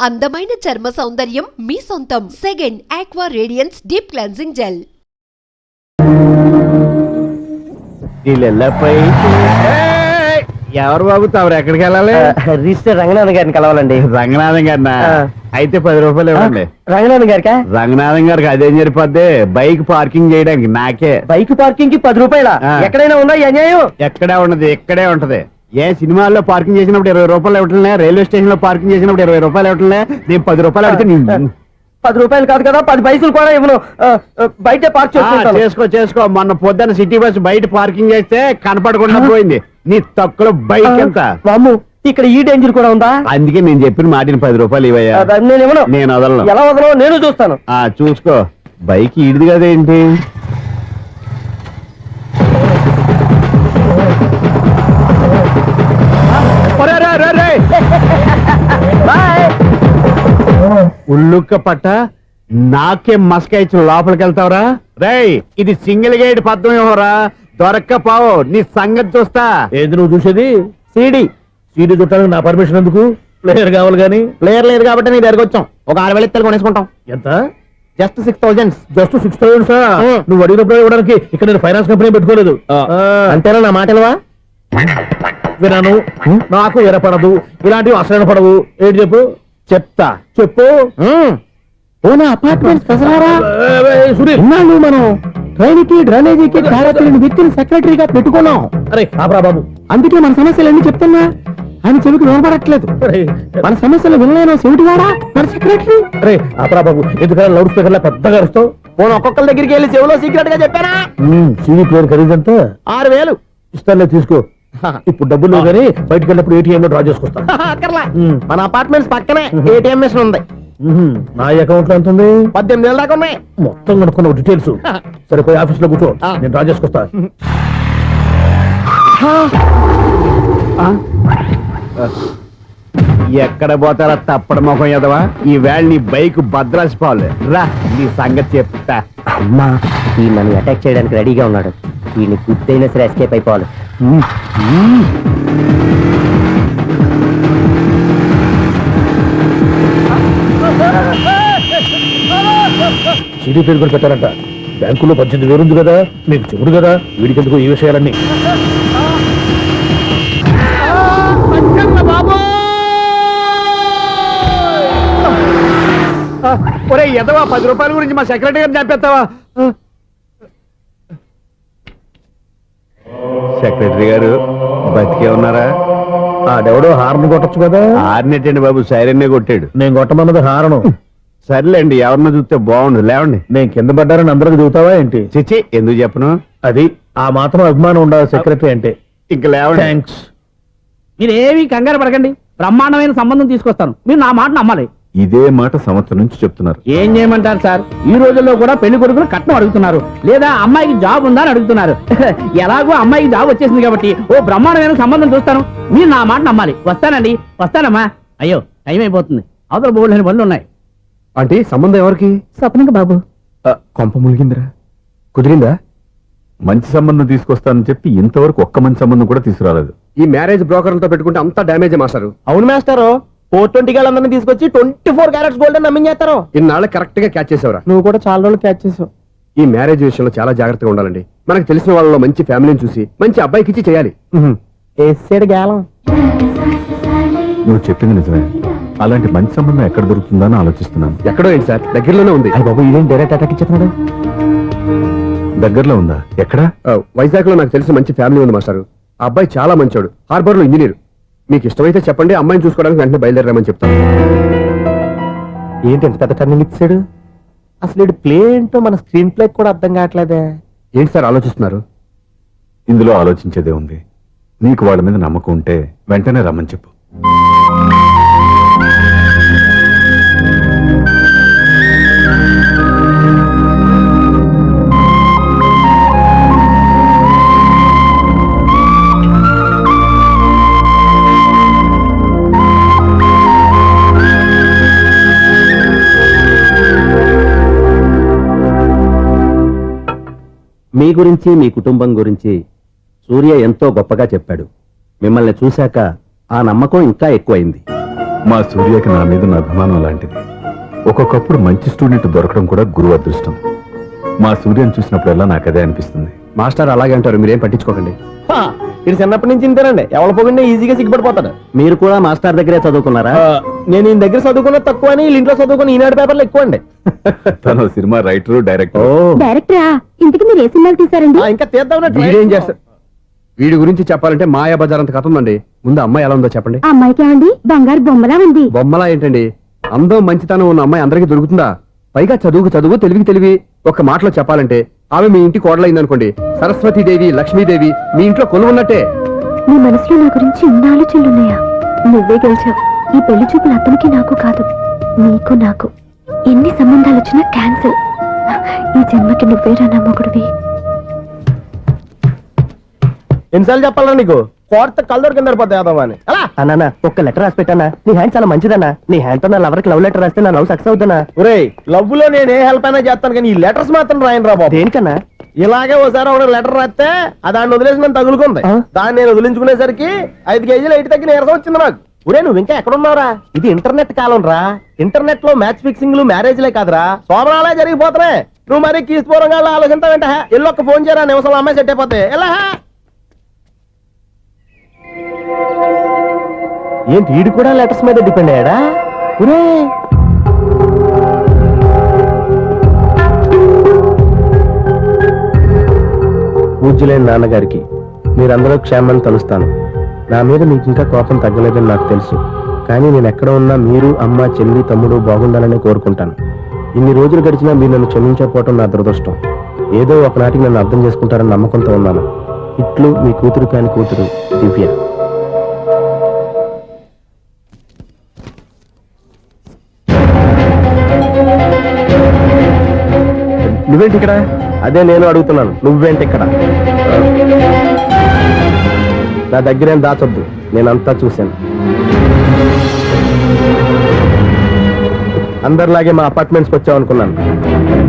అందమైన చర్మ సౌందర్యం మీ సొంతం. Second aqua radiance deep cleansing gel. ఎవరు బాబు తమరు ఎక్కడికి వెళ్ళాలి? రిజిస్టర్ రంగనాథన్ గారిని కలవాలండి. రంగనాథం గారినా? అయితే 10 రూపాయలు ఇవ్వండి. రంగనాథన్ గారికా? రంగనాథం గారికి అదేం సరిపోద్ది, బైక్ పార్కింగ్ చేయడానికి నాకే. బైక్ పార్కింగ్ కి 10 రూపాయల? ఎక్కడైనా ఉందా ఈ అన్యాయం? ఎక్కడే ఉన్నది, ఇక్కడే ఉంటది. ఏ సినిమాల్లో పార్కింగ్ చేసినప్పుడు 20 రూపాయలు ఇవ్వట్లే, రైల్వే స్టేషన్ లో పార్కింగ్ చేసినప్పుడు 20 రూపాయలు ఇవ్వట్లే, నేను 10 రూపాయలు అడితే 10 రూపాయలు కాదు కదా, 10 పైసలు కూడా ఇవ్వను. బయట పార్క్ చేసుకో. మొన్న పొద్దున్న సిటీ బస్ బయట పార్కింగ్ చేస్తే కనపడకుండా పోయింది. నీ తక్కువ బైక్ ఎంత? ఇక్కడ ఈ డేంజర్ కూడా ఉందా? అందుకే నేను చెప్పిన మాటిని 10 రూపాయలు ఇవ్వయా. నేను వదలను. ఎలా వదలను? నేను చూస్తాను. చూసుకో. బైక్ ఈడిది కదేంటి? ఉల్లుక్క పట్ట నాకే మస్క ఇచ్చిన లోపలికి వెళ్తావరా? రేయ్, ఇది సింగిల్ గేట్ పద్మం ఇవ్వరా, దొరక్కపోవు నీ సంగతి చూస్తా. ఏది నువ్వు చూసేది? సీడీ చుట్టానికి నా పర్మిషన్ ఎందుకు? ప్లేయర్ కావాలి గానీ. ప్లేయర్ లేదు కాబట్టి నీ దగ్గరకు వచ్చాం. ఒక 6,000 ఇత్తలు కొనేసుకుంటాం. ఎంత? జస్ట్ 6,000. Just 6,000 sir? నువ్వు అడిగినప్పుడు ఇవ్వడానికి ఇక్కడ నేను ఫైనాన్స్ కంపెనీ పెట్టుకోలేదు. అంతేనా నా మాటలువా? వినాను, నాకు ఎరపడదు, ఇలాంటివి అసలు పడవు. ఏంటి చెప్పు? చెప్తా. చెప్పు. అపార్ట్మెంట్ మనం ట్రైన్కి డ్రైనేజీకి వ్యక్తిని సెక్రటరీగా పెట్టుకున్నాం. అరే ఆపరా బాబు, అందుకే మన సమస్యలన్నీ చెప్తున్నా. ఆయన చెవికి వినపడట్లేదు. మన సమస్యలు వినలేను చెవిటివాడా మన సెక్రటరీ. అరే ఆపరా బాబు, ఎందుకన్నా లౌడ్ స్పీకర్ లా పెద్దగా అరుస్తావు? ఒక్కొక్కరి దగ్గరికి వెళ్ళి చెవిలో సీక్రెట్ గా చెప్పానా? CD player ఖరీదంతా 6,000. ఇస్తానులే, తీసుకో. ఇప్పుడు డబ్బులు కానీ బయటకు వెళ్ళినప్పుడు ఏటీఎం లో డ్రా చేసుకొస్తా. మన అపార్ట్మెంట్స్ పక్కనే ఏటీఎం మిషన్ ఉంది. నా అకౌంట్ లో ఎంత ఉంది? 18,000 దాకా ఉన్నాయి. మొత్తం కనుక్కున్న డీటెయిల్స్. సరిపోయి ఆఫీస్ లో కూర్చో, నేను డ్రా చేసుకొస్తా. ఎక్కడ పోతారా తప్పడ మొహం ఎదవా? ఈ వేళ నీ బైక్ భద్రాసిపోవాలి. రా, నీ సంగతి చెప్తా. అమ్మా, ఈ నన్ను అటాక్ చేయడానికి రెడీగా ఉన్నాడు. ఈయన గుద్దైనా సరే ఎస్కేప్ అయిపోవాలి. సిడీ పేరు కూడా పెట్టారంట. బ్యాంకులో 18,000 ఉంది కదా, మీకు చెబుడు కదా, వీడికెందుకు ఈ విషయాలన్నీ? ఒరే ఎదవా, 10 రూపాయల గురించి మా సెక్రటరీ గారిని చంపేస్తావా? సెక్రటరీ గారు బతికే ఉన్నారా? ఆడెవడో హార్న్ కొట్టచ్చు కదా. హార్నెట్టండి బాబు, సైరన్నే కొట్టాడు. నేను కొట్టమన్నది హారను. సర్లేండి, ఎవరినో చూస్తే బాగుండు. లేవండి. నేను కింద పడ్డారని అందరికి చూతావా ఏంటి? చిచ్చి, ఎందుకు చెప్పను? అది ఆ మాత్రం అభిమానం ఉండాలి సెక్రటరీ అంటే. ఇంక లేవండి. థ్యాంక్స్. మీరేమీ కంగారు పడకండి, బ్రహ్మాండమైన సంబంధం తీసుకొస్తాను. మీరు నా మాట నమ్మాలి. ఇదే మాట సంవత్సరం నుంచి చెప్తున్నారు. ఏం చేయమంటారు సార్? ఈ రోజుల్లో కూడా పెళ్లి కొడుకులు కట్నం అడుగుతున్నారు, లేదా అమ్మాయికి జాబ్ ఉందా అని అడుగుతున్నారు. ఎలాగో అమ్మాయికి జాబ్ వచ్చేసింది కాబట్టి ఓ బ్రహ్మాండమైన సంబంధం చూస్తాను. మీరు నా మాట నమ్మాలి. వస్తానండి, వస్తానమ్మా. అయ్యో, టైం అయిపోతుంది, అవతల బోల్డని పనులు ఉన్నాయి. అంటే సంబంధం ఎవరికి? స్వప్నకు బాబు. కొంప ములిగిందిరా. కుదిరిందా? మంచి సంబంధం తీసుకొస్తానని చెప్పి ఇంతవరకు ఒక్క మంచి సంబంధం కూడా తీసుకురాలేదు. ఈ మ్యారేజ్ బ్రోకర్లతో పెట్టుకుంటే అంతా డ్యామేజ్ మాస్టారు. అవును మాస్టారు, 420 గాళ్ళందరినీ తీసుకొచ్చి 24 క్యారెట్స్ గోల్డ్ అని నమ్మించేస్తారు. ఇన్నాళ్ళు కరెక్ట్ గా క్యాచ్ చేసావురా. నువ్వు కూడా చాలా రోజులు క్యాచ్ చేసావు. ఈ మ్యారేజ్ విషయంలో చాలా జాగ్రత్తగా ఉండాలండి. మనకు తెలిసిన వాళ్ళలో మంచి ఫ్యామిలీని చూసి మంచి అబ్బాయికి ఇచ్చి చేయాలి. వేసాడు గాలం. నువ్వు చెప్పింది నిజమే. అలాంటి మంచి సంబంధం ఎక్కడ దొరుకుతుందో అని ఆలోచిస్తున్నాను. ఎక్కడో ఏంటి సార్, దగ్గరలోనే ఉంది. అయ్యి బాబు, ఇదేం డైరెక్ట్ అటాక్ ఇచ్చేస్తున్నాడు? దగ్గరలో ఉందా? ఎక్కడ? వైజాగ్ లో నాకు తెలిసిన మంచి ఫ్యామిలీ ఉంది మాస్టారు. ఆ అబ్బాయి చాలా మంచోడు, హార్బర్ లో ఇంజనీర్. మీకు ఇష్టమైతే చెప్పండి, అమ్మాయిని చూసుకోవడానికి వెంటనే బయలుదేరామని చెప్తాను. ఏంటి ఎంత పెద్ద టర్నింగ్ ఇచ్చాడు? అసలు ఇటు ప్లే ఏంటో మన స్క్రీన్ ప్లే కూడా అర్థం కావట్లేదే. ఏంటి సార్ ఆలోచిస్తున్నారు? ఇందులో ఆలోచించేదే ఉంది. నీకు వాళ్ళ మీద నమ్మకం ఉంటే వెంటనే రమ్మని చెప్పు. మీ గురించి, మీ కుటుంబం గురించి సూర్య ఎంతో గొప్పగా చెప్పాడు. మిమ్మల్ని చూశాక ఆ నమ్మకం ఇంకా ఎక్కువైంది. మా సూర్యకి నా మీద ఉన్న అభిమానం లాంటిది. ఒక్కొక్కప్పుడు మంచి స్టూడెంట్ దొరకడం కూడా గురువు అదృష్టం. మా సూర్యని చూసినప్పుడల్లా నాకు అదే అనిపిస్తుంది. మాస్టర్ అలాగే అంటారు, మీరేం పట్టించుకోకండి. ఇది చిన్నప్పటి నుంచి ఇంతేనండి, ఎవరి పోకుండా ఈజీగా సిగ్గుపడిపోతాడు. మీరు కూడా మాస్టర్ దగ్గరే చదువుకున్నారా? నేను ఈయన దగ్గర చదువుకున్నది తక్కువ అని వీళ్ళ ఇంట్లో చదువుకున్న ఈనాడు పేపర్లు ఎక్కువ అండి. తను సినిమా రైటరు, డైరెక్టర్. డైరెక్టరా? ఇంతకు మీరు ఏ సినిమాలు తీసారండి? ఇంకా తీద్దామన్నట్టు వీడేం చేస్తారు? వీడి గురించి చెప్పాలంటే మాయా బజార్ అంత కథ ఉందండి. ముందు అమ్మాయి ఎలా ఉందో చెప్పండి. ఆ అమ్మాయికి ఏమండి బంగారు బొమ్మలా ఉంది. బొమ్మలా ఏంటండి, అందం మంచితనం ఉన్న అమ్మాయి అందరికీ దొరుకుతుందా? పైగా చదువుకు చదువు, తెలివికి తెలివి. ఒక్క మాటలో చెప్పాలంటే ఆమె మీ ఇంటి కోడలైందనుకోండి, సరస్వతీదేవి, లక్ష్మీదేవి మీ ఇంట్లో కొలువున్నట్టే. నీ మనసులో నా గురించి ఇన్ని ఆలోచనలున్నాయా? నువ్వే గెలిచావు. ఈ పెళ్లి చూపులు అతనికి నాకు కాదు, నీకు నాకు. ఎన్ని సంబంధాలు వచ్చినా క్యాన్సిల్. ఈ జన్మకి నువ్వేరా నా మొగుడివి. ఎన్నిసార్లు చెప్పాలా నీకు? కోర్త కళ్ళోడు కింద పడిపోతాయి యాదవ్ అన్నా ఒక్క లెటర్ రాసి పెట్టానా? నీ హ్యాండ్ చాలా మంచిదన్నా. నీ హ్యాండ్ తో నా లవర్కి లవ్ లెటర్ రాస్తే నా లవ్ సక్సెస్ అవుతానా? ఒరే, లవ్ లో నేను ఏ హెల్ప్ అయినా చేస్తాను, కానీ ఈ లెటర్స్ మాత్రం రాయను రా బాబు. దేనికన్నా? ఇలాగే ఓసారి ఒక లెటర్ రాస్తే దాన్ని వదిలేసి నన్ను తగులుకుంది. దాన్ని నేను వదిలించుకునేసరికి 5 కేజీలు 8 తగ్గి నీరసం వచ్చింది నాకు. ఒరే, నువ్వు ఇంకా ఎక్కడున్నావురా? ఇది ఇంటర్నెట్ కాలం రా. ఇంటర్నెట్ లో మ్యాచ్ ఫిక్సింగ్లు, మ్యారేజ్లే కాదురా, సోమనాలే జరిగిపోతున్నాయి. నువ్వు మరి కీస్పూరంగా ఆలోచించావంటే ఎల్లొక్క ఫోన్ చేయరా, నిమిషంలో అమ్మాయి సెట్ అయిపోతాయి. ఎలా ఏంటి వీడు కూడా లెటర్స్ మీద డిపెండ్ అయ్యాడా? ఒరే, పూజ్యులైన నాన్నగారికి మీరందరూ క్షేమాన్ని తలుస్తాను. నా మీద మీకు ఇంకా కోపం తగ్గలేదని నాకు తెలుసు, కానీ నేను ఎక్కడ ఉన్నా మీరు, అమ్మ, చెల్లి, తమ్ముడు బాగుండాలని కోరుకుంటాను. ఇన్ని రోజులు గడిచినా మీరు నన్ను క్షమించకపోవటం నా దురదృష్టం. ఏదో ఒకనాటికి నన్ను అర్థం చేసుకుంటారని నమ్మకంతో ఉన్నాను. ఇట్లు మీ కూతురు కాని కూతురు దివ్య. నువ్వేంటి ఇక్కడ? అదే నేను అడుగుతున్నాను, నువ్వేంటి ఇక్కడ? నా దగ్గరేం దాచొద్దు, నేనంతా చూశాను. అందరిలాగే మా అపార్ట్మెంట్స్కి వచ్చావు అనుకున్నాను,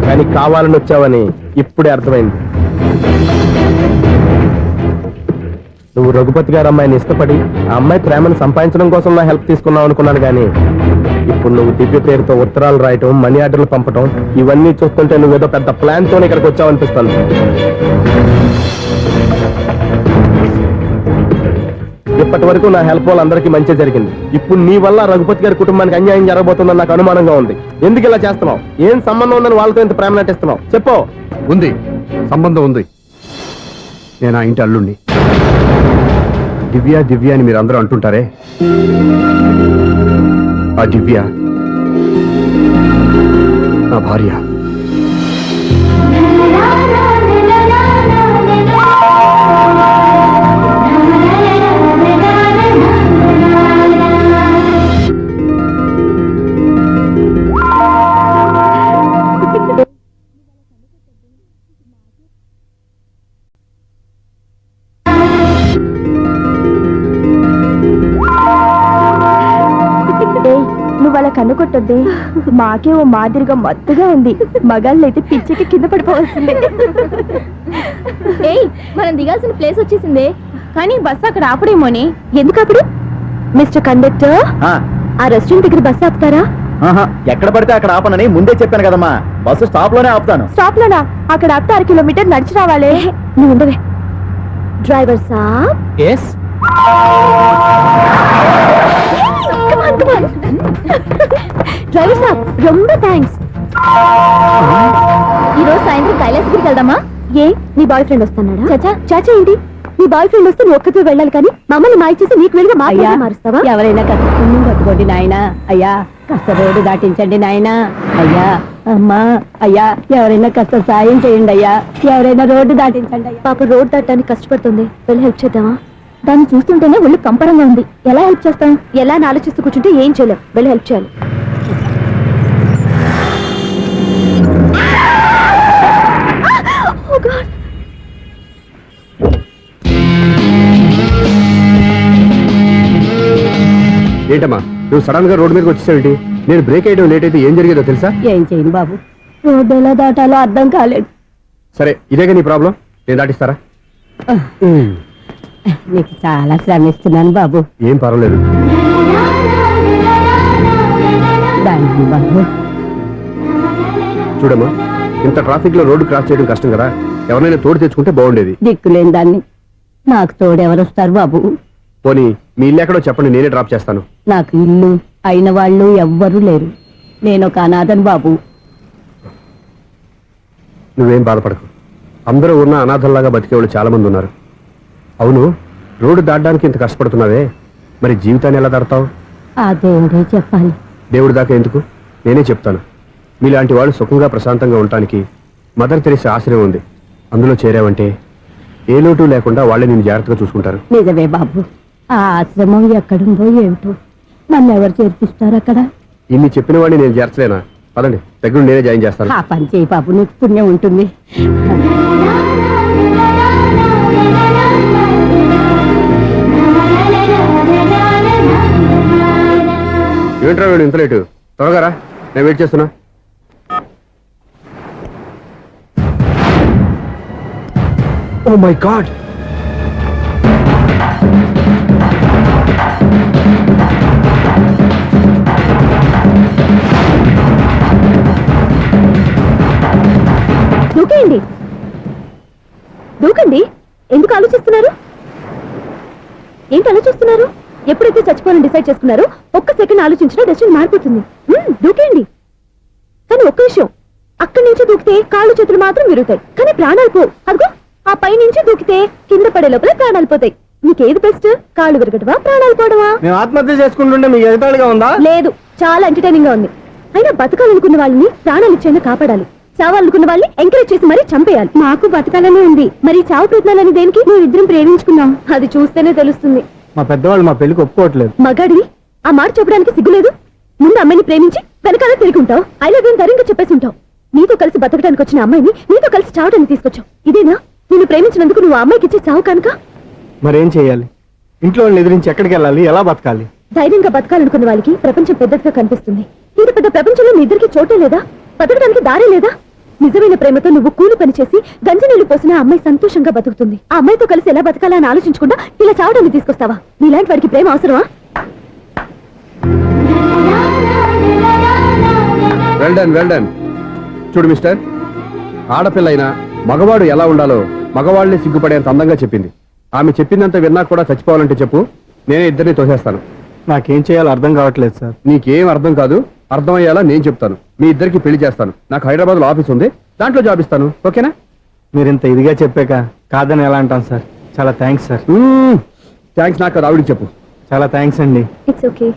కానీ కావాలని వచ్చావని ఇప్పుడే అర్థమైంది. నువ్వు రఘుపతి గారు అమ్మాయిని ఇష్టపడి ఆ అమ్మాయి ప్రేమను సంపాదించడం కోసం నా హెల్ప్ తీసుకున్నావు అనుకున్నాను, కానీ ఇప్పుడు నువ్వు దివ్య పేరుతో ఉత్తరాలు రాయటం, మనీ ఆర్డర్లు పంపటం, ఇవన్నీ చూస్తుంటే నువ్వేదో పెద్ద ప్లాన్ తో ఇక్కడికి వచ్చావు అనిపిస్తుంది. ఇప్పటి వరకు నా హెల్ప్ వల్ల అందరికీ మంచి జరిగింది. ఇప్పుడు నీ వల్ల రఘుపతి గారి కుటుంబానికి అన్యాయం జరగబోతుందని నాకు అనుమానంగా ఉంది. ఎందుకు ఇలా చేస్తున్నావు? ఏం సంబంధం ఉందని వాళ్ళతో ఇంత ప్రేమ నటిస్తున్నావు? చెప్పు. ఉంది, సంబంధం ఉంది. నేను ఆ ఇంటి అల్లుణ్ణి. దివ్య దివ్య అని మీరు అందరూ అంటుంటారే, ఆ దివ్య నా భార్య. నువ్వు అలా కన్నుకొట్టొద్దే, మాకే ఓ మాదిరిగా మత్తుగా ఉంది. మగాళ్ళైతే పిచ్చికి కింద పడిపోవాల్సిందే. ఏయ్, మనం దిగాల్సిన ప్లేస్ వచ్చేసిందే, కానీ బస్సు అక్కడ ఆపడేమోని. ఎందుకు అప్పుడు? మిస్టర్ కండక్టర్, ఆ రెస్టారెంట్ దగ్గర బస్సు ఆపుతారా? ఎక్కడ పడితే అక్కడ ఆపనని ముందే చెప్పాను కదమ్మా. బస్సు స్టాప్ లోనే ఆపుతాను. స్టాప్ లోనా? అక్కడ ఆపితే 6 కిలోమీటర్ నడిచి రావాలి. నువ్వు ఉండవే. డ్రైవర్ సాబ్. ఎస్. డ్రైవర్ సాబ్, రొంబ థ్యాంక్స్. ఈరోజు సాయంత్రం కైలాసగిరికి వెళ్దామా? ఏ, నీ బాయ్ ఫ్రెండ్ వస్తున్నాడా? చాచా చాచా ఏంటి? నీ బాయ్ ఫ్రెండ్ వస్తే నువ్వు ఒక్కతో వెళ్ళాలి, కానీ మమ్మల్ని మాయ చేసి నీకు వెళ్ళి మారుస్తావా? ఎవరైనా కాస్త పుణ్యం కట్టుకోండి నాయనా. అయ్యా, కాస్త రోడ్డు దాటించండి నాయనా. అయ్యా, అమ్మా, అయ్యా, ఎవరైనా కాస్త సాయం చేయండి అయ్యా. ఎవరైనా రోడ్డు దాటించండి అయ్యా. పాప రోడ్ దాటడానికి కష్టపడుతుంది, వెళ్ళి హెల్ప్ చేద్దామా? దాన్ని చూస్తుంటేనే ఒళ్ళు కంపరంగా ఉంది. ఎలా హెల్ప్ చేస్తాం? ఎలా అని ఆలోచిస్తూ కూర్చుంటే ఏం చేయలేం. వెళ్ళి హెల్ప్ చేయాలి. ఏంటమ్మా నువ్వు సడన్ గా రోడ్డు మీదకి వచ్చేసావేంటి? నేను బ్రేక్ అయ్యడం లేట్ అయితే ఏం జరిగేదో తెలుసా? ఏం చేయను బాబు, రోడ్డు ఎలా దాటాలో అర్థం కాలేదు. సరే, ఇదేగా నీ ప్రాబ్లం, నేను దాటిస్తారా? నీకు చాలా శ్రమిస్తున్నాను బాబు. ఏం పర్వాలేదు. నాయనా బాబు చూడమ్మా, ఇంత ట్రాఫిక్ లో రోడ్డు క్రాస్ చేయడం కష్టం కదా, ఎవరైనా తోడు తెచ్చుకుంటే బాగుండేది. దిక్కులేని దాన్ని నాకు తోడెవరొస్తారు బాబు? పోనీ మీ ఇల్లు ఎక్కడో చెప్పండి, నేనే డ్రాప్ చేస్తాను. నాకు ఇల్లు అయిన వాళ్ళు ఎవ్వరూ లేరు. నేనొక అనాథను బాబు. నువ్వేం బాధపడకు, అందరూ ఉన్న అనాథల్లాగా బతికేవాళ్ళు చాలా మంది ఉన్నారు. అవును, రోడ్డు దాటడానికి ఇంత కష్టపడుతున్నావే, మరి జీవితాన్ని ఎలా దాడతావు? ఆ దేవుడే చెప్పాలి. దేవుడి దాకా ఎందుకు, నేనే చెప్తాను. మీలాంటి వాళ్ళు సుఖంగా ప్రశాంతంగా ఉండటానికి మదర్ తెరిసే ఆశ్రయం ఉంది. అందులో చేరావంటే ఏ లోటు లేకుండా వాళ్ళే నిన్ను జాగ్రత్తగా చూసుకుంటారు. నిజమే బాబు. ఆ ఆశ్రమం ఎక్కడుందో ఏమిటో, నన్ను ఎవరు చేర్పిస్తారు అక్కడ? ఇన్ని చెప్పిన వాడిని నేను చేర్చలేనా? పదండి, దగ్గర నేనే జాయిన్ చేస్తాను. ఆ పని చేయి బాబు, నీకు పుణ్యం ఉంటుంది. ఏంట్రా వీడు ఇంత లేటు? త్వరగా రా, నేను వెయిట్ చేస్తున్నా. ఓ మై గాడ్, దూకేయండి, దూకండి. ఎందుకు ఆలోచిస్తున్నారు? ఏంటి ఆలోచిస్తున్నారు? ఎప్పుడైతే చచ్చిపోవాలని డిసైడ్ చేసుకున్నారో ఒక్క సెకండ్ ఆలోచించినా డెసిషన్ మారిపోతుంది. దూకేయండి. కానీ ఒక్క విషయం, అక్కడి నుంచి దూకితే కాళ్ళు చేతులు మాత్రం విరుగుతాయి, కానీ ప్రాణాలు పోవు. అదిగో ఆ పై నుంచి దూకితే కింద పడే లోపల ప్రాణాలు పోతాయి. నీకేది బెస్ట్? కాళ్ళు విరగటవా, ప్రాణాలు పోవడమా? మేము ఆత్మహత్య చేసుకుంటుంటే మీకు ఎదుటాడుగా ఉందా? లేదు, చాలా ఎంటర్టైనింగ్ గా ఉంది. అయినా బతకాలనుకున్న వాళ్ళని ప్రాణాలు ఇచ్చేనా కాపాడాలి, చావాలనుకున్న వాళ్ళని ఎంకరేజ్ చేసి మరీ చంపేయాలి. మాకు బతకాలనే ఉంది, మరి చావు ప్రయత్నాలని దేనికి? మేము ఇద్దరం ప్రేమించుకున్నాం, అది చూస్తేనే తెలుస్తుంది. మా పెద్దవాళ్ళు మా పెళ్లికి ఒప్పుకోవట్లేదు. మగాడి ఆ మాట చెప్పడానికి సిగ్గులేదు? ముందు అమ్మాయిని ప్రేమించి వెనకాల తిరిగి ఉంటావు, ఐ లవ్ యూ ధైర్యంగా చెప్పేసి ఉంటావు. నీతో కలిసి బతకడానికి వచ్చిన అమ్మాయిని నీతో కలిసి చావడానికి తీసుకొచ్చావు. ఇదేనా నిన్ను ప్రేమించినందుకు నువ్వు ఆ అమ్మాయికి ఇచ్చే చావు కనుక? మరేం చేయాలి? ఇంట్లో వాళ్ళని ఎదిరించి ఎక్కడికి వెళ్ళాలి? ఎలా బతకాలి? ధైర్యంగా బతకాలనుకున్న వాళ్ళకి ప్రపంచం పెద్దదిగా కనిపిస్తుంది. ఇంత పెద్ద ప్రపంచంలో మీ ఇద్దరికి చోటే లేదా? బతకడానికి దారే లేదా? నిజమైన ప్రేమతో నువ్వు కూలి పని చేసి గంజి నీళ్లు పోసిన ఆ అమ్మాయి సంతోషంగా బతుకుతుంది. ఆ అమ్మాయితో కలిసి ఎలా బతకాలా అని ఆలోచించకుండా ఇలా చావడాన్ని తీసుకొస్తావా? నీలాంటి వాడికి ప్రేమ అవసరమా? Well done, well done. చూడు మిస్టర్, ఆడపిల్ల అయినా మగవాడు ఎలా ఉండాలో మగవాళ్ళని సిగ్గుపడేంత అందంగా చెప్పింది. ఆమె చెప్పిందంత విన్నా కూడా చచ్చిపోవాలంటే చెప్పు, నేనే ఇద్దరిని తోసేస్తాను. నాకేం చేయాలో అర్థం కావట్లేదు సార్. నీకేం అర్థం కాదు, అర్థమయ్యేలా నేను చెప్తాను. మీ ఇద్దరికి పెళ్లి చేస్తాను. నాకు హైదరాబాద్ లో ఆఫీస్ ఉంది, దాంట్లో జాబ్ ఇస్తాను. ఓకేనా? మీరు ఇంత ఇదిగా చెప్పాక కాదని ఎలా అంటాను సార్? చాలా థ్యాంక్స్ సార్. థ్యాంక్స్ నాకు కాదు, ఆవిడికి చెప్పు. చాలా థ్యాంక్స్ అండి. It's okay.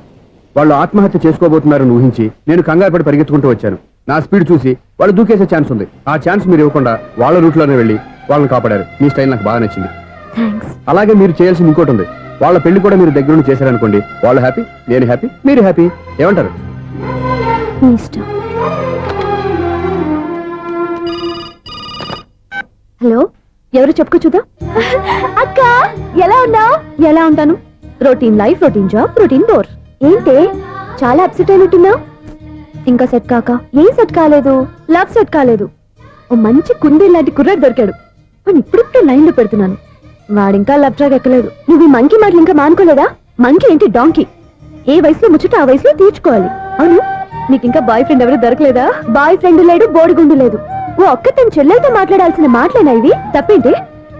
వాళ్ళు ఆత్మహత్య చేసుకోబోతున్నారని ఊహించి నేను కంగారు పడి పరిగెత్తుకుంటూ వచ్చాను. నా స్పీడ్ చూసి వాళ్ళు దూకేసే ఛాన్స్ ఉంది. ఆ ఛాన్స్ మీరు ఇవ్వకుండా వాళ్ళ రూట్లోనే వెళ్ళి వాళ్ళని కాపాడారు. మీ స్టైల్ నాకు బాగా నచ్చింది. థ్యాంక్స్. అలాగే మీరు చేయాల్సింది ఇంకోటి ఉంది. వాళ్ళ పెళ్లి కూడా మీరు దగ్గరుండి చేశారనుకోండి, వాళ్ళు హ్యాపీ, నేను హ్యాపీ, మీరు హ్యాపీ. ఏమంటారు? మీ ఇష్టం. హలో, ఎవరు చెప్పుకో చూద్దాం. అక్క, ఎలా ఉన్నావు? ఎలా ఉంటాను? Routine life, routine job, routine bore. ఏంటే చాలా అప్సెట్ అయినట్టున్నావు? ఇంకా సెట్ కాక? ఏం సెట్ కాలేదు? లవ్ సెట్ కాలేదు. ఓ మంచి కుందే లాంటి కుర్రాడు దొరికాడు, వాడిని ఇప్పుడిప్పుడే లైన్ లో పెడుతున్నాను. వాడింకా లవ్ ట్రాక్ ఎక్కలేదు. నువ్వు ఈ మంకీ మాటలు ఇంకా మానుకోలేదా? మంకీ ఏంటి, డాంకీ. ఏ వయసులో ముచ్చట ఆ వయసులో తీర్చుకోవాలి. అవును, నీకు ఇంకా బాయ్ ఫ్రెండ్ ఎవరు దొరకలేదా? బాయ్ ఫ్రెండ్ లేడు, బోడిగుండు లేదు. ఓ ఒక్క తన చెల్లెలతో మాట్లాడాల్సిన మాటలేనా ఇవి? తప్పేంటి?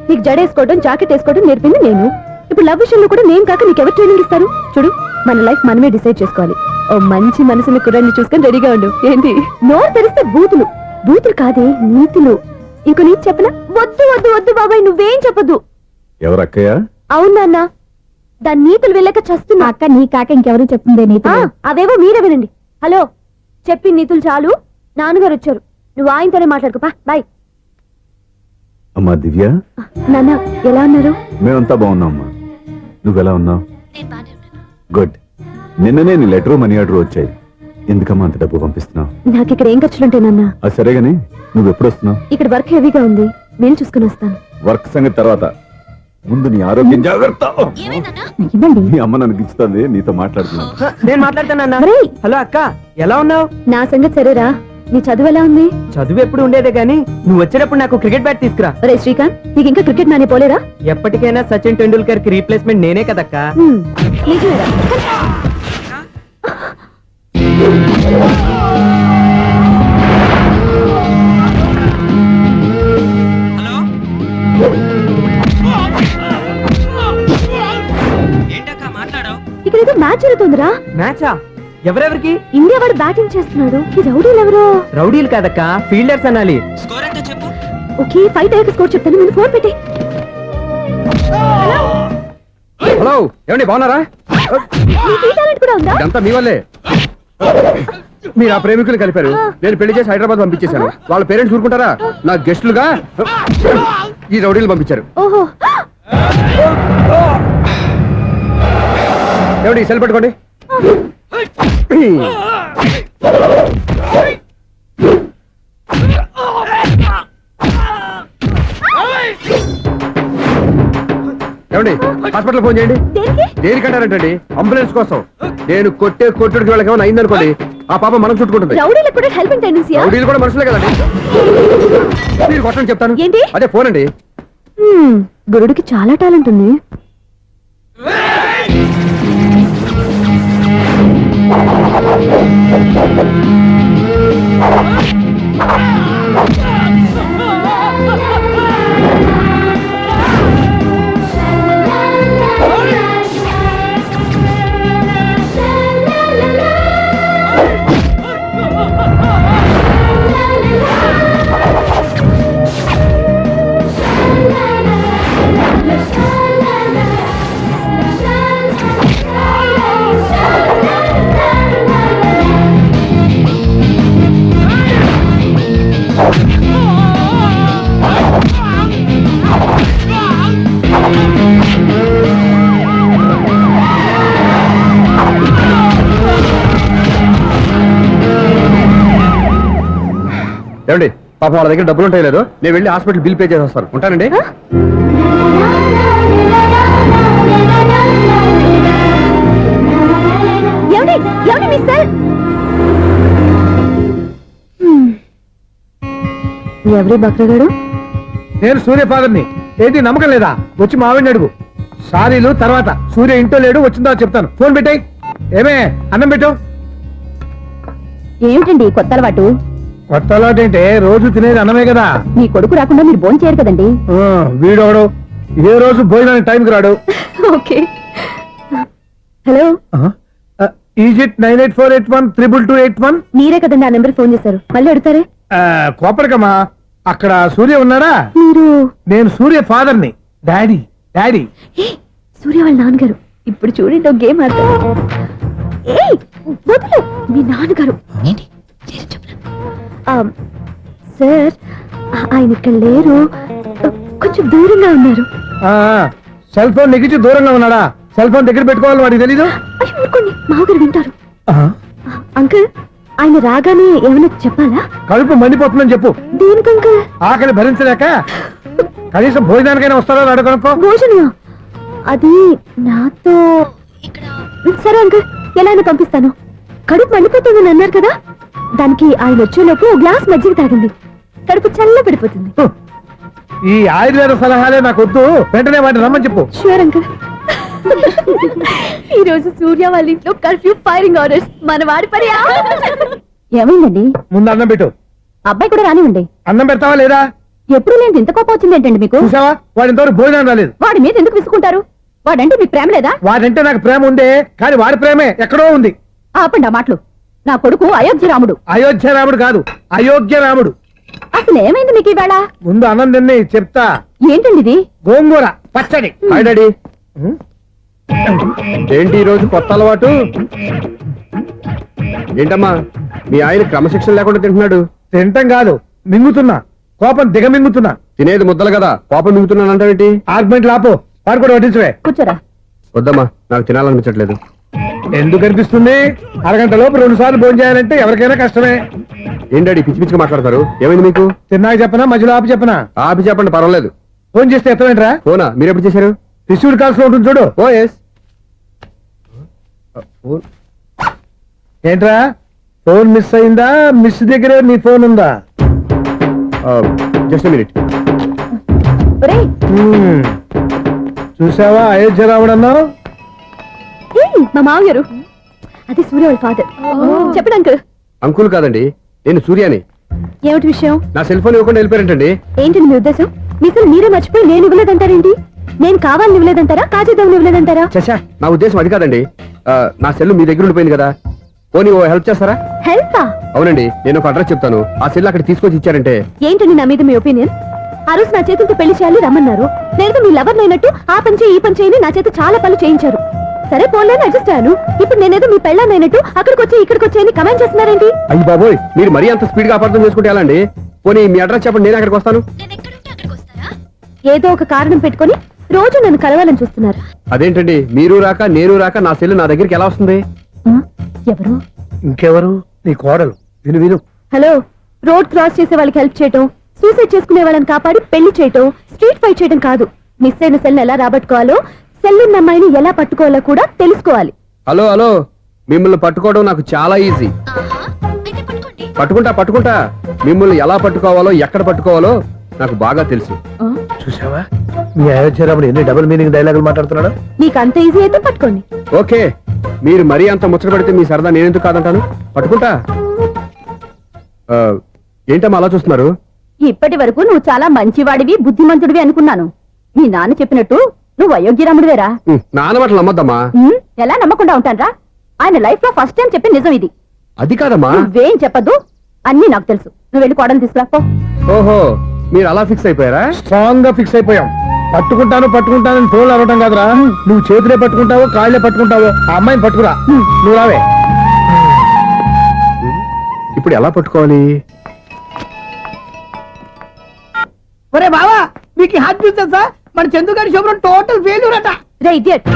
నీకు జడేసుకోవడం, జాకెట్ వేసుకోవడం నేర్పింది నేను. ఇప్పుడు లవ్ విషయంలో కూడా నేను కాక నీకెవరు ట్రైనింగ్ ఇస్తారు? చూడు, మన లైఫ్ మనమే డిసైడ్ చేసుకోవాలి. ఓ మంచి మనసుని కుర్రాన్ని చూసుకొని రెడీగా ఉండు. ఏంటి నోరు తెరిస్తే బూతులు? బూతులు కాదే, నీతులు. ఇంకో నీతి చెప్పనా? వద్దు వద్దు వద్దు బాబాయ్, నువ్వేం చెప్పొద్దు. ఎవరక్కయ్యా? అవునా అన్న, దాని నీతులు వెళ్ళక చస్తున్నా. అక్క నీ కాక ఇంకెవరు చెప్తుందే నీతి? అవేవో మీరే వినండి. హలో, చెప్పి నీతులు చాలు. నాన్నగారు వచ్చారు, నువ్వు ఆయనతోనే మాట్లాడుకోపా. బాయ్. అమ్మా దివ్య, నాన్న ఎలా ఉన్నారు? మేమంతా బాగున్నాం అమ్మా. నువ్వెలా ఉన్నావు? గుడ్. నిన్ననే నీ లెటరు మనీ ఆర్డర్ వచ్చాయి. ఎందుకమ్మా అంత డబ్బు పంపిస్తున్నావు? నాకు ఇక్కడ ఏం ఖర్చులుంటాయి నాన్న. అది సరేగాని నువ్వు ఎప్పుడు వస్తున్నావు? ఇక్కడ వర్క్ హెవీగా ఉంది, నేను చూసుకుని వస్తాను. వర్క్ సంగతి తర్వాత, ముందు నీ ఆరోగ్యం జాగ్రత్త. మీ అమ్మ నన్ను గిచ్చుతుంది, నీతో మాట్లాడుతున్నాను. నేను మాట్లాడతానన్నా. ఒరేయ్, హలో అక్క, ఎలా ఉన్నావు? నా సంగతి సరేరా, నీ చదువు ఎలా ఉంది? చదువు ఎప్పుడు ఉండేదే గానీ నువ్వు వచ్చేటప్పుడు నాకు క్రికెట్ బ్యాట్ తీసుకురా. ఒరే శ్రీకాంత్, నీకు ఇంకా క్రికెట్ నానే పోలేరా? ఎప్పటికైనా సచిన్ టెండూల్కర్ కి రీప్లేస్మెంట్ నేనే కదక్కా. నిజమేరా. ఉందిరా. మ్యాచా? ఎవరెవరికి? ఇండియా వాడు బ్యాటింగ్ చేస్తున్నాడు. ఈ రౌడీలు ఎవరో? రౌడీలు కాదక్క, ఫీల్డర్స్ అనాలి. ఓకే, ఫైట్ అయ్యాక స్కోర్ చెప్తాను. ముందు ఫోన్ పెట్టి. హలో, ఏమండి బాగున్నారా? నీకు ఈ టాలెంట్ కూడా ఉందా? ఇదంతా మీ వల్లే. మీరు ఆ ప్రేమికులు కలిపారు, నేను పెళ్లి చేసి హైదరాబాద్ పంపించేశాను. వాళ్ళ పేరెంట్స్ ఊరుకుంటారా? నా గెస్టులుగా ఈ రౌడీలు పంపించారు. ఓహో, ఏమండి సెల్ పెట్టుకోండి. ఏమండి హాస్పిటల్ ఫోన్ చేయండి. దేనికి? దేనికంటారంటండి? అంబులెన్స్ కోసం. నేను కొట్టే కొట్టుడికి వాళ్ళకి ఏమైనా అయిందనుకోండి, ఆ పాప మనం చుట్టుకుంటుంది. రౌడీలకు కూడా హెల్పింగ్ టెండెన్సీయా? రౌడీలు కూడా మనుషులే కదండి. మీరు కొట్టండి చెప్తాను. ఏంటి? అదే ఫోన్ అండి. గురుడికి చాలా టాలెంట్ ఉంది. ఏమండి పాప వాళ్ళ దగ్గర డబ్బులు ఉంటాయి లేదు, నేను వెళ్ళి హాస్పిటల్ బిల్ పే చేసి వస్తాను. ఉంటానండి. ఎవరి బక్రగాడు? నేను సూర్య ఫాదర్ని. ఏంటి నమ్మకం లేదా? వచ్చి మావిని అడుగు. సారీలు తర్వాత. సూర్య ఇంట్లో లేడు, వచ్చిందో చెప్తాను. ఫోన్ పెట్టాయి. ఏమే అన్నం పెట్టు. ఏమిటండి కొత్త అలవాటు? కొత్త అలవాటు ఏంటే? రోజు తినేది అన్నమే కదా. మీ కొడుకు రాకుండా మీరు భోజనం చేయరు కదండి. వీడోడు ఏ రోజు భోజనానికి టైంకి రాడు. ఓకే. Hello, is it 9848132281. మీరే కదండి ఆ నెంబర్ ఫోన్ చేశారు. మళ్ళీ అడుగుతారే? కోపరికమ్మా, అక్కడ సూర్య ఉన్నారా? మీరు? నేను సూర్య ఫాదర్ని. Daddy daddy. సూర్య వాళ్ళ నాన్నగారు. ఇప్పుడు చూడండి ఒక గేమ్ ఆడతారు. ఏయ్, వదులు. మీ నాన్నగారు సార్, ఆయన ఇక్కడ లేరు, కొంచెం దూరంగా ఉన్నారు. సెల్ ఫోన్ నెగిచి దూరంగా ఉన్నాడా? సెల్ ఫోన్ దగ్గర పెట్టుకోవాలి, వాడికి తెలీదు. అయ్యో ఊరుకోండి, మామగారు వింటారు. అంకుల్, ఆయన రాగానే ఏమైనా చెప్పాలా? కడుపు మండిపోతుందని చెప్పు. దేనికి అంకుల్? ఆకలి భరించలేక కనీసం భోజనానికైనా వస్తారో అడగనుకో. భోజనం అది నాతో ఇక్కడ. సరే అంకుల్, ఎలా అయినా పంపిస్తాను. కడుపు మండిపోతుందని అన్నారు కదా, దానికి ఆయన వచ్చేలోపు గ్లాస్ మజ్జిగ తాగింది, కడుపు చల్ల పడిపోతుంది. ఈ ఆయుర్వేద సలహాలే నాకు వద్దు, వెంటనే వాటిని రమ్మని చెప్పు. Sure uncle. ఈ రోజు సూర్య వాళ్ళ ఇంట్లో కర్ఫ్యూ ఫైరింగ్ ఆర్డర్స్. మన వాడి పని. ఏమైందండి? ముందు అన్నం పెట్టు. అబ్బాయి కూడా రానివ్వండి. అన్నం పెడతావా లేదా? ఎప్పుడు లేదు ఇంత కోపం వచ్చింది ఏంటండి మీకు? చూసావా, వాడి ఇంతవరకు భోజనం రాలేదు. వాడి మీద ఎందుకు విసుకుంటారు? వాడంటే మీకు ప్రేమ లేదా? వాడంటే నాకు ప్రేమ ఉందే, కానీ వాడి ప్రేమే ఎక్కడో ఉంది. ఆపండి ఆ మాటలు. నా కొడుకు అయోధ్య రాముడు. అయోధ్య రాముడు కాదు, అయోగ్య రాముడు. అసలు ఏమైంది మీకు ఈవేళ? ముందు అన్నం తిని చెప్తా. ఏంటండి ఇది? గోంగూర పచ్చడి. Hi daddy. ఏంటి ఈ రోజు కొత్త అలవాటు? ఏంటమ్మా, మీ ఆయన క్రమశిక్షణ లేకుండా తింటున్నాడు? తింటం కాదు, మింగుతున్నా. కోపం దిగమింగుతున్నా. తినేది ముద్దలు కదా, కోపం మింగుతున్నాను అంటావేంటి? ఆర్గ్మెంట్ లాపో, వాడు కూడా వడ్డించవే. కూర్చోరా. వద్దమ్మా, నాకు తినాలనిపించట్లేదు. ఎందుకు అనిపిస్తుంది? అరగంట లోపు 2 సార్లు భోజనం చేయాలంటే ఎవరికైనా కష్టమే. ఏం డాడీ పిచ్చి పిచ్చిగా మాట్లాడతారు? ఏమైంది మీకు? తిన్నాక చెప్పనా, మధ్యలో ఆపి చెప్పనా? ఆపి చెప్పండి, పర్వాలేదు. ఫోన్ చేస్తే ఎత్తమేంట్రా? ఫోనా? మీరు ఎప్పుడు చేశారు? రిసీవ్డ్ కాల్స్ లో ఉంటుంది చూడు. ఓ ఎస్. ఏంట్రా, ఫోన్ మిస్ అయిందా? మిస్ దగ్గరే నీ ఫోన్ ఉందా? Just minute. ఒరేయ్, చూసావా అయోధ్య రాముడు అన్నావు? ఏయ్, మా మామగారు. అది సూర్య వాళ్ళ ఫాదర్. చెప్పండి అంకుల్. అంకుల్ కాదండి, నేను సూర్యాని. ఏమిటి విషయం? నా సెల్ ఫోన్ ఇవ్వకుండా వెళ్ళిపోయారంటండి. ఏంటండి మీ ఉద్దేశం? మీసలు మీరే మర్చిపోయి నేను ఇవ్వలేదంటారేంటి? నేను కావాలని ఇవ్వలేదంటారా, కాజేద్దామని ఇవ్వలేదంటారా? చచ్చా, నా ఉద్దేశం అది కాదండి. నా సెల్ మీ దగ్గర ఉండిపోయింది కదా, పోనీ ఓ హెల్ప్ చేస్తారా? హెల్పా? అవునండి, నేను ఒక అడ్రస్ చెప్తాను, ఆ సెల్ అక్కడ తీసుకొచ్చి ఇచ్చారంటే. ఏంటండి నా మీద మీ ఒపీనియన్? ఆ రోజు నా చేతులతో పెళ్లి చేయాలి రమ్మన్నారు. నేను మీ లవర్ అయినట్టు ఆ పని చేయి ఈ పని చేయని నా చేత చాలా పనులు చేయించారు. సరే పోలేని అడ్జస్ట్ అయ్యాను. ఇప్పుడు నేనేదో మీ పెళ్ళాన్నైనట్టు అక్కడికి వచ్చి ఇక్కడికి వచ్చి కమెంట్ చేస్తున్నారేంటి? అయ్యి బాబోయ్, మీరు మరీ అంత స్పీడ్ గా అపార్థం చేసుకుంటే ఎలా అండి? పోనీ మీ అడ్రస్ చెప్పండి, నేను అక్కడికి వస్తాను. ఏదో ఒక కారణం పెట్టుకొని రోజు నన్ను కలవాలని చూస్తున్నారు. అదేంటండి, మీరు రాక నేను రాక నా సెల్ నా దగ్గరికి ఎలా వస్తుంది? ఎవరు? ఇంకెవరు? నీ కోడలు. విను విను. హలో, రోడ్ క్రాస్ చేసే వాళ్ళకి హెల్ప్ చేయటం, సూసైడ్ చేసుకునే వాళ్ళని కాపాడి పెళ్లి చేయటం, స్ట్రీట్ ఫైట్ చేయడం కాదు. మిస్ అయిన సెల్ ఎలా రాబట్టుకోవాలో, సెల్ ఉన్న అమ్మాయిని ఎలా పట్టుకోవాలో కూడా తెలుసుకోవాలి. హలో హలో, మిమ్మల్ని పట్టుకోవడం నాకు చాలా ఈజీ. పట్టుకుంటా. మిమ్మల్ని ఎలా పట్టుకోవాలో, ఎక్కడ పట్టుకోవాలో నాకు బాగా తెలుసు. చూసావా మీ అయోధ్యరాముడు ఎన్ని డబుల్ మీనింగ్ డైలాగులు మాట్లాడుతున్నాడు? నీకు అంత ఈజీ అయితే పట్టుకోండి. ఓకే, మీరు మరీ అంత ముచ్చట పెడితే మీ సరదా నేనెందుకు కాదంటాను. పట్టుకుంటా. ఏంటమ్మా అలా చూస్తున్నారు? ఇప్పటి వరకు నువ్వు చాలా మంచివాడివి, బుద్ధిమంతుడివి అనుకున్నాను. మీ నాన్న చెప్పినట్టు నువ్వు అయోగ్యరాముడివేరా? నాన్న మాటలు నమ్మద్దమ్మా. ఎలా నమ్మకుండా ఉంటానరా? ఆయన లైఫ్ లో ఫస్ట్ టైం చెప్పిన నిజం ఇది. అది కాదమ్మా. నువ్వేం చెప్పదు, అన్ని నాకు తెలుసు. నువ్వు వెళ్ళి కోడలు తీసుకురాపో. ఓహో, మీరు అలా ఫిక్స్ అయిపోయారా? స్ట్రాంగ్ గా ఫిక్స్ అయిపోయాం. పట్టుకుంటాను ఫోన్లు అవ్వటం కాదురా. నువ్వు చేతులే పట్టుకుంటావో కాళ్ళే పట్టుకుంటావో ఆ అమ్మాయిని పట్టుకురా. నువ్వు రావే. ఇప్పుడు ఎలా పట్టుకోవాలి? ఒరే బావా, మీకు హాట్ న్యూస్ తెలుసా? మన చందుగారి శుభ్రం టోటల్ ఫెయిల్యూర్ అట. రే ఇడియట్,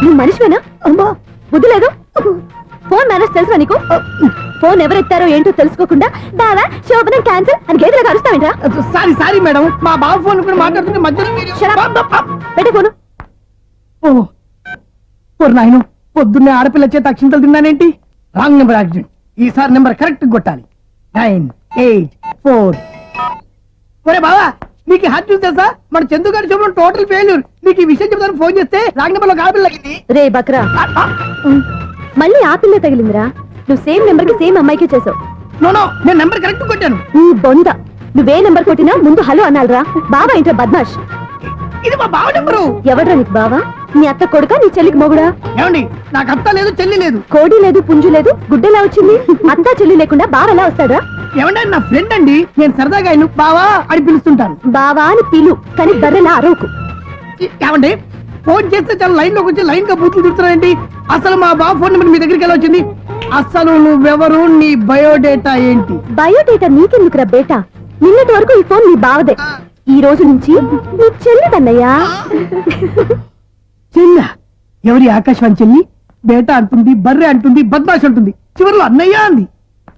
నువ్వు మనిషివేనా? అమ్మా బుద్ధి లేదు. ఫోన్ మేనేజ్ తెలుసా నీకు? ఫోన్ ఎవరెత్తారో ఏంటో తెలుసుకోకుండా బావా శోభనం క్యాన్సిల్ అని గేదెలకు అరుస్తావేంట్రా? సారీ మేడం, మా బావ ఫోన్ కూడా మాట్లాడుతుంటే మధ్యలో మీరు పెట్టే ఫోను. నాయను, పొద్దున్నే ఆడపిల్ల చేత అక్షింతలు తిన్నానేంటి? Wrong number accident. ఈసారి నెంబర్ కరెక్ట్ కొట్టాలి. 984. ఒరే బావా, నీకు హాట్ న్యూస్ తెలుసా? మన చందుగారి శుభ్రం టోటల్ ఫెయిల్యూర్. నీకు ఈ విషయం చెప్తాను ఫోన్ చేస్తే రాంగ్ నెంబర్ లో ఆడపిల్ల తగ్గింది. రే బక్రా, మళ్ళీ ఆ పిల్ల తగిలిందిరా. నువ్వు సేమ్ నెంబర్ కి సేమ్ అమ్మాయికే చేసావు. నో, నేను నెంబర్ కరెక్ట్ కొట్టాను. నీ బొంద, నువ్వే నెంబర్ కొట్టినా ముందు హలో అనాలిరా. బావా ఏంటో బద్మాష్. ఇది మా బావ నెంబరు. ఎవడ్రా నీకు బావా? నీ అత్త కొడుకా, నీ చెల్లికి మొగుడా? ఏమండి, నాకు అత్త లేదు, చెల్లి లేదు. కోడి లేదు, పుంజు లేదు, గుడ్డెలా వచ్చింది? అత్త చెల్లి లేకుండా బావ ఎలా వస్తాడా? ఏమంటే నా ఫ్రెండ్ అండి, నేను సరదాగా ఆయన బావా అని పిలుస్తుంటాను. బావా అని పిలు, కానీ బర్రెలా అరవకు. ఏమండి, ఫోన్ చేస్తే చాలా లైన్ లోకి వచ్చి లైన్ గా బూతులు తిడుతున్నాయండి. అసలు మా బావ ఫోన్ నెంబర్ మీ దగ్గరికి ఎలా వచ్చింది? అసలు నువ్వెవరు, నీ బయోడేటా ఏంటి? బయోడేటా నీకెందుకురా బేటా? నిన్నటి వరకు ఈ ఫోన్ నీ బావదే, ఈ రోజు నుంచి నీ చెల్లిదన్నయ్యా. చెల్ల? ఎవరి ఆకాశవాణి చెల్లి? బేటా అంటుంది, బర్రె అంటుంది, బద్మాష్ అంటుంది, చివరిలో అన్నయ్య అంది.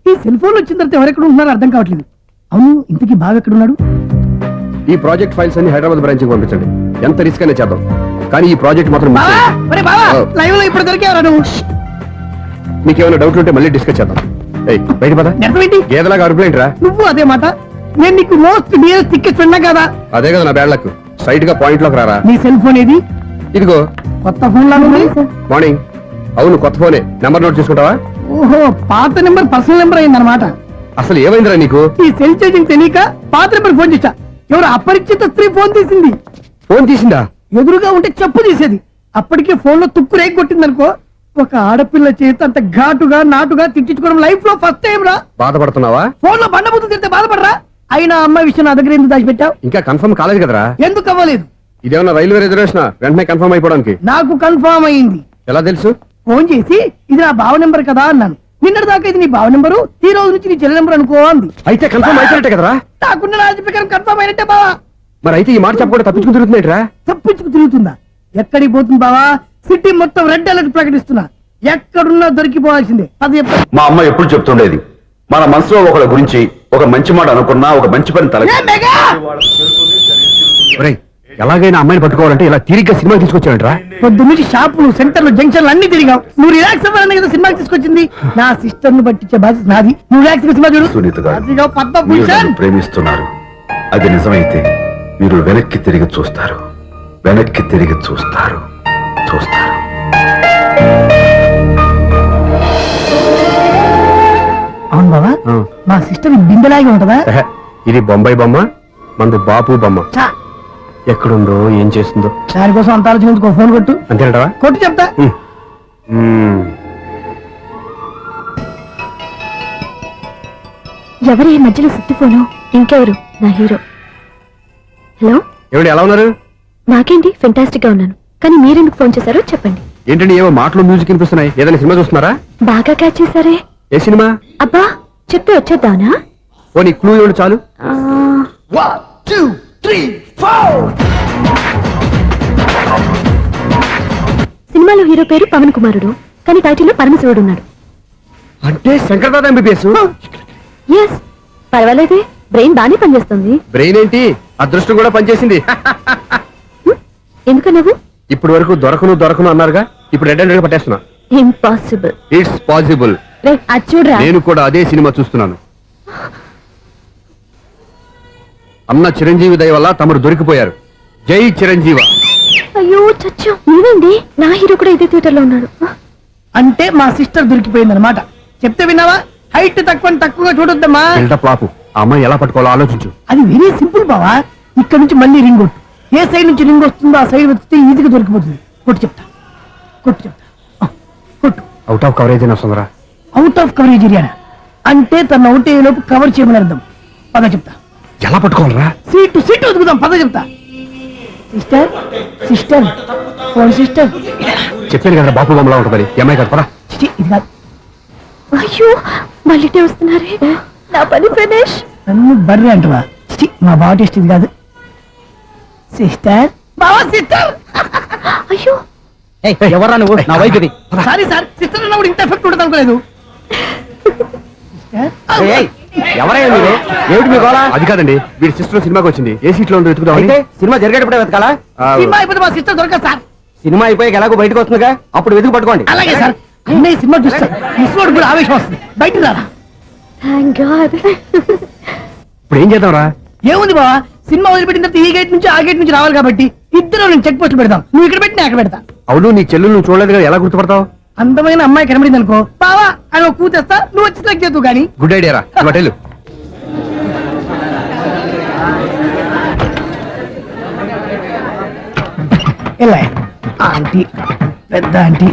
ఈ సెల్ ఫోన్ వచ్చిన తర్వాత ఎవరెక్కడ ఉంటున్నారో అర్థం కావట్లేదు. అవును, ఇంతకీ బావ ఎక్కడున్నాడు? ఈ ప్రాజెక్ట్ ఫైల్స్ అన్ని హైదరాబాద్ బ్రాంచ్ కి పంపించండి. ఎంత రిస్క్ అయినా చేద్దాం, కానీ ఈ ప్రాజెక్ట్ మాత్రం miss చేయొద్దు. లైవ్ లో ఇప్పుడు దొరికేవరా నువ్వు? మీకేమైనా డౌట్లు ఉంటే మళ్ళీ డిస్కస్ చేద్దాం. బయట పద. నిజమేంటి? గేదలాగా అరుపులేంట్రా? నువ్వు అదే మాట. నేను నీకు మోస్ట్ డియరెస్ట్ టికెట్స్ విన్నా కదా. అదే కదా నా బ్యాడ్ లక్. స్ట్రైట్ గా పాయింట్ లోకి రారా. నీ సెల్ ఫోన్ ఏది? ఇదిగో కొత్త ఫోన్ లాగా ఉంది. మార్నింగ్. అవును, కొత్త ఫోనే. నెంబర్ నోట్ చేసుకుంటావా? ఓహో, పాత నెంబర్ పర్సనల్ నెంబర్ అయిందన్నమాట. అసలు ఏమైందిరా నీకు? ఈ సెల్ చేంజింగ్ తెలియక పాత నెంబర్ ఫోన్ చేశా. ఎవరు అపరిచిత స్త్రీ ఫోన్ తీసింది. ఫోన్ తీసిందా? ఎదురుగా ఉంటే చెప్పు తీసేది. అప్పటికే ఫోన్ లో తుక్కు రేగి కొట్టిందనుకో. ఒక ఆడపిల్ల చేత అంత ఘాటుగా నాటుగా తిట్టించుకోవడం లైఫ్ లో ఫస్ట్ టైం రా. బాధపడుతున్నావా? ఫోన్ లో బండబుద్ధి తింటే బాధపడరా? అయినా అమ్మాయి విషయం నా దగ్గర ఎందుకు దాచిపెట్టావు? ఇంకా కన్ఫర్మ్ కాలేదు కదరా. ఎందుకు అవ్వలేదు? ఇదేమన్నా రైల్వే రిజర్వేషన్? వెంటనే కన్ఫర్మ్ అయిపోవడానికి. నాకు కన్ఫర్మ్ అయింది. ఎలా తెలుసు? ఫోన్ చేసి ఇది నా బావ నెంబర్ కదా అన్నాను. నిన్నటి దాకా ఇది నీ బావ నెంబరు, ఈ రోజు నుంచి నీ చెల్లి నెంబర్ అనుకో అంది. అయితే కన్ఫర్మ్ అయిపోయినట్టే కదరా. నాకున్న రాజు ప్రకారం కన్ఫర్మ్ అయినట్టే బావా. మరి అయితే ఈ మాట చెప్పకుండా తప్పించుకుని తిరుగుతున్నాయిట్రా. తప్పించుకు తిరుగుతుందా? ఎక్కడికి పోతుంది బావా? సిటీ మొత్తం రెడ్ అలర్ట్ ప్రకటిస్తున్నా. ఎక్కడున్నా దొరికిపోవాల్సిందే. అది మా అమ్మ ఎప్పుడు చెప్తుండేది, మన మనసులో ఒకళ్ళ గురించి ఒక మంచి మాట అనుకున్నా, ఒక మంచి పని తల ఎలాగైనా అమ్మాయిని పట్టుకోవాలంటే ఇలా తిరిగ్గా సినిమా తీసుకొచ్చాడంట్రా. పొద్దు నుంచి షాపులు, సెంటర్లు, జంక్షన్లు అన్ని తిరిగావు. నువ్వు రిలాక్స్ అవ్వాలని కదా సినిమాకి తీసుకొచ్చింది. నా సిస్టర్ ను పట్టించే బాధ్యత నాది. నువ్వు రిలాక్స్ సినిమా చూడు. సునీత గారు, అదిగో మీరు పద్మభూషణ్. నన్ను ప్రేమిస్తున్నారు. అది నిజమైతే మీరు వెనక్కి తిరిగి చూస్తారు, వెనక్కి తిరిగి చూస్తారు. అవును బావా, మా సిస్టర్ బిందెలాగే ఉంటదా? ఇది బొంబాయి బొమ్మ, మందు బాపు బొమ్మ. చా, ఎక్కడుందో ఏం చేస్తుందో దానికోసం అంత ఆలోచించుకో. ఫోన్ కొట్టు. అంతేనటవా? కొట్టు చెప్తా. ఎవరు ఈ మధ్యలో సుత్తి ఫోను? ఇంకెవరు? నా హీరో. హలో, ఏమిటి ఎలా ఉన్నారు? నాకేంటి ఫెంటాస్టిక్ గా ఉన్నాను, కానీ మీరెందుకు ఫోన్ చేశారో చెప్పండి. ఏంటండి ఏవో మాటలు మ్యూజిక్ వినిపిస్తున్నాయి, ఏదైనా సినిమా చూస్తున్నారా? బాగా క్యాచ్ చేశారే. ఏ సినిమా? అబ్బా, చెప్తే వచ్చేద్దానా? ఓ నీ క్లూ ఇవ్వండి చాలు. సినిమాలో హీరో పేరు పవన్ కుమారుడు, కానీ టైటిల్లో పరమశివుడు ఉన్నాడు. అంటే శంకర్దాద ఎంబీబీఎస్. ఎస్, పర్వాలేదే, బ్రెయిన్ బానే పనిచేస్తుంది. బ్రెయిన్ ఏంటి, అదృష్టం కూడా పనిచేసింది. ఎందుకు నువ్వు? ఇప్పటి వరకు దొరకను అన్నారుగా, ఇప్పుడు రెడ్ హ్యాండెడ్ గా పట్టేస్తున్నా. ఇంపాసిబుల్. It's possible. అది చూడరా. నేను కూడా అదే సినిమా చూస్తున్నాను. అన్న చిరంజీవి దయ వల్ల తమరు దొరికిపోయారు. జై చిరంజీవ. అయ్యో చచ్చా, నీవేంటి? నా హీరో కూడా ఇదే థియేటర్ లో ఉన్నాడు. అంటే మా సిస్టర్ దొరికిపోయింది అనమాట. చెప్తే విన్నావా? హైట్ తక్కువగా చూడొద్దమ్మా. బిల్డప్ లాపు. ఆ అమ్మాయి ఎలా పట్టుకోవాలో ఆలోచించు. అది వెరీ సింపుల్ బావా. ఇక్కడ నుంచి మళ్ళీ రింగ్ కొట్టు. ఏ సైడ్ నుంచి రింగ్ వస్తుందో ఆ సైడ్ వస్తే ఈజీగా దొరికిపోతుంది. కొట్టు చెప్తా. ఆ, కొట్టు. అవుట్ ఆఫ్ కవరేజ్ అయినా వస్తుందరా? అవుట్ ఆఫ్ కవరేజ్ ఏరియా అంటే తన అవుట్ అయ్యే లోపు కవర్ చేయమని అర్థం. పద చెప్తా. ఎలా పట్టుకోవాలరా? సీటు వెతుకుదాం, పద చెప్తా. సిస్టర్ సిస్టర్ సిస్టర్ చెప్పాను కదా బాపు బొమ్మలా ఉంటుంది. అమ్మాయి కదా పరా. ఇది కాదు. అయ్యో, మళ్ళీ వస్తున్నారే. నా పని ఫినిష్. నన్ను బర్రె అంటవా? మా బావ టేస్ట్ ఇది కాదు. సిస్టర్, బావా సిస్టర్. అయ్యో, ఎవరా నువ్వు? నా వైఫ్ ఇది. సారీ సార్, సిస్టర్ అన్నప్పుడు ఇంత ఎఫెక్ట్ ఉండదు అనుకోలేదు. ఎవరైనా మీరు? ఏమిటి మీ గోళ? అది కాదండి, వీడి సిస్టర్ సినిమాకి వచ్చింది. ఏ సీట్ లో ఉందో వెతుకుదామని. అయితే సినిమా జరిగేటప్పుడే వెతకాలా? సినిమా అయిపోతే మా సిస్టర్ దొరకదు సార్. సినిమా అయిపోయాక ఎలాగో బయటకు వస్తుందిగా, అప్పుడు వెతుకు పట్టుకోండి. అలాగే సార్. అన్నయ్య సినిమా చూస్తారు, మిస్లోడు కూడా ఆవేశం వస్తుంది. బయట రారా. Thank God. ఇప్పుడు ఏం చేద్దాంరా? ఏముంది బావా, సినిమా వదిలిపెట్టిన తర్వాత ఈ గేట్ నుంచి ఆ గేట్ నుంచి రావాలి కాబట్టి ఇద్దరు నేను చెక్ పోస్ట్ పెడతాం. నువ్వు ఇక్కడ పెట్టి నేను అక్కడ పెడతా. అవును, నీ చెల్లు నువ్వు చూడలేదు కదా, ఎలా గుర్తుపడతావు? అందమైన అమ్మాయి కనబడింది అనుకో, బావా అని ఒక కూతేస్తా, నువ్వు వచ్చి సెలెక్ట్ చేద్దు కానీ. గుడ్ ఐడియా రా. హోటల్ ఎలా ఆంటీ, పెద్ద ఆంటీ.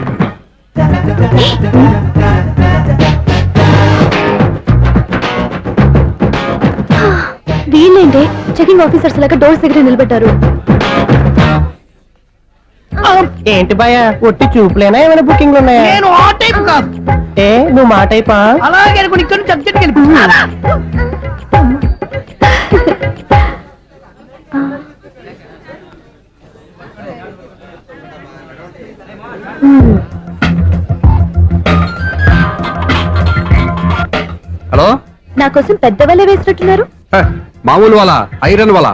వీళ్ళేంటి చెకింగ్ ఆఫీసర్స్ లాగా డోర్స్ దగ్గర నిలబెట్టారు. ఏంటి భయ, ఒట్టి చూపులేనా ఏమైనా బుకింగ్లు ఉన్నాయా? నేను ఆ టైప్ కాదు. ఏ నువ్వు మా టైపా? అలాగే అనుకుని ఇక్కడ నుంచి అర్జెంట్కి వెళ్ళిపోతున్నా. హలో, నా కోసం పెద్ద వలే వేసినట్టున్నారు. మామూలు వాళ్ళ ఐరన్ వాళ్ళ.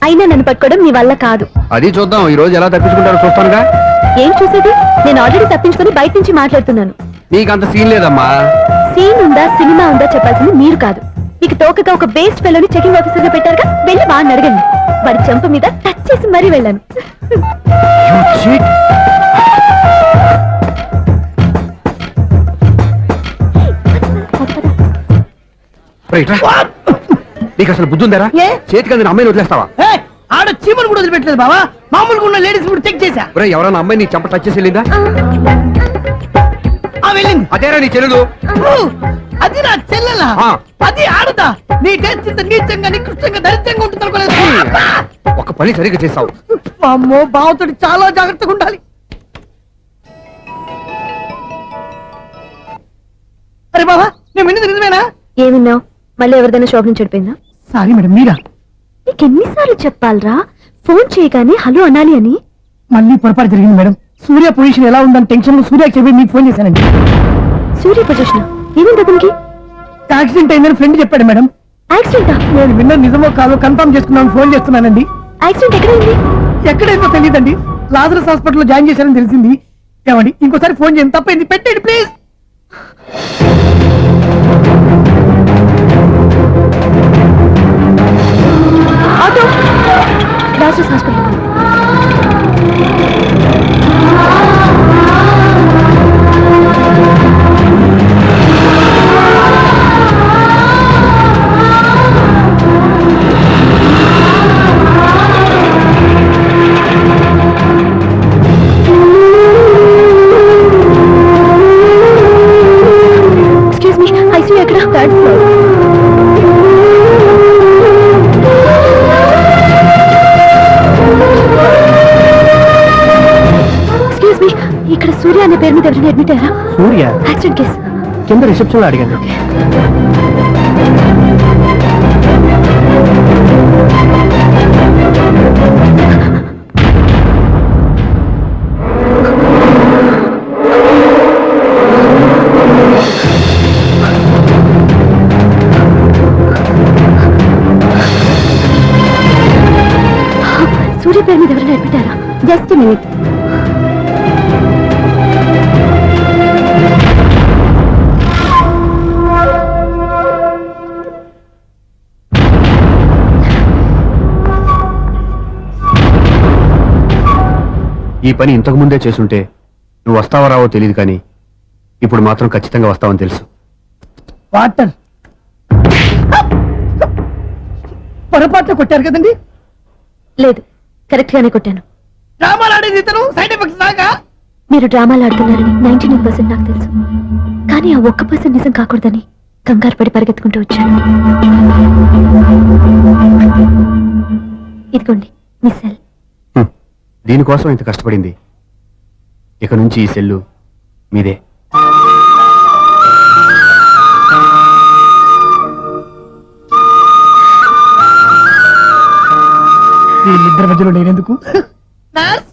అయినా నన్ను పట్టుకోవడం మీ వల్ల కాదు. అది చూద్దాం, ఈ రోజు ఎలా తప్పించుకుంటారో చూస్తానుగా. ఏం చూసేది? నేను ఆల్రెడీ తప్పించుకొని బయట నుంచి మాట్లాడుతున్నాను. నీకంత సీన్ లేదమ్మా. సీన్ ఉందా సినిమా ఉందా చెప్పాల్సింది మీరు కాదు. మీకు తోకగా ఒక బేస్ట్ ఫెలోని చెకింగ్ ఆఫీసర్ గా పెట్టారుగా, వెళ్ళి వాడిని అడగండి. వాడి చెంప మీద టచ్ చేసి మరీ వెళ్ళాను. నీకు అసలు బుద్ధి ఉందారా? ఏ? చేతికి అందిన అమ్మాయిని వదిలేస్తావా? ఆడ చీమలు కూడా వదిలిపెట్టలేదు బావా. మామూలుగా ఉన్న లేడీస్ కూడా చెక్ చేశా. ఎవరైనా అమ్మాయి నీ చెంప టచ్ చేసి వెళ్ళిందా? వెళ్ళింది. అదేరా నీ చెల్లెలు. అది నా చెల్లెలా? ఆ. అది ఆడదా? నీ టేస్ట్ ఇంత నీచంగా నికృష్టంగా దరిద్రంగా ఉంటుంది అనుకోలేదు. ఒక పని సరిగ్గా చేస్తావు. అమ్మో, బావతోటి చాలా జాగ్రత్తగా ఉండాలి. అరే బావా, నేను విన్నది నిజమేనా? ఏమిన్నావు? మళ్ళీ ఎవరిదైనా షాప్ నుంచి చెడిపోయిందా? సారీ మేడం, మీరా? నీకెన్నిసార్లు చెప్పాలరా ఫోన్ చేయగానే హలో అనాలి అని? మళ్ళీ పొరపాటు జరిగింది మేడం. సూర్య పొజిషన్ ఎలా ఉందని టెన్షన్ లో సూర్యకి చెప్పి మీకు ఫోన్ చేశానండి. సూర్య పొజిషన్ ఏమైంది అతనికి? యాక్సిడెంట్ అయిందని ఫ్రెండ్ చెప్పాడు మేడం. యాక్సిడెంటా? నేను విన్న నిజమో కాదో కన్ఫర్మ్ చేసుకున్నాను, ఫోన్ చేస్తున్నానండి. యాక్సిడెంట్ ఎక్కడైంది? ఎక్కడైందో తెలియదండి. లాజరస్ హాస్పిటల్లో జాయిన్ చేశారని తెలిసింది. ఏమండి, ఇంకోసారి ఫోన్ చేయండి, తప్పైంది, పెట్టండి please. Auto Lazarus hospital. ICU ఎక్కడ? Third floor. ఎక్స్క్యూజ్ మీ, ఇక్కడ సూర్య అనే పేరు మీద ఎవరైనా అడ్మిట్ అయ్యారా? Surya accident case. కింద రిసెప్షన్ లో అడిగాను. సూర్య పేరు మీద ఎవరైనా అడ్మిట్ అయ్యారా? Just minute. ఈ పని ఇంతకు ముందే చేసుంటే నువ్వు వస్తావో రావో తెలియదు, కానీ ఇప్పుడు మాత్రం ఖచ్చితంగా వస్తావని తెలుసు. వాటర్ పొరపాట్లు కొట్టారు కదండి. లేదు, కరెక్ట్ గానే కొట్టాను. డ్రామాలు ఆడేది ఇతను, సైడ్ ఎఫెక్ట్స్ దాకా. మీరు డ్రామాలు ఆడుతున్నారని 99% నాకు తెలుసు, కానీ ఆ 1% నిజం కాకూడదని కంగారు పడి పరిగెత్తుకుంటూ వచ్చాను. ఇదిగోండి మీ సెల్. దీనికోసం ఇంత కష్టపడింది. ఇక నుంచి ఈ సెల్లు మీదే. వీళ్ళిద్దరి మధ్యలో నేనెందుకు? నర్స్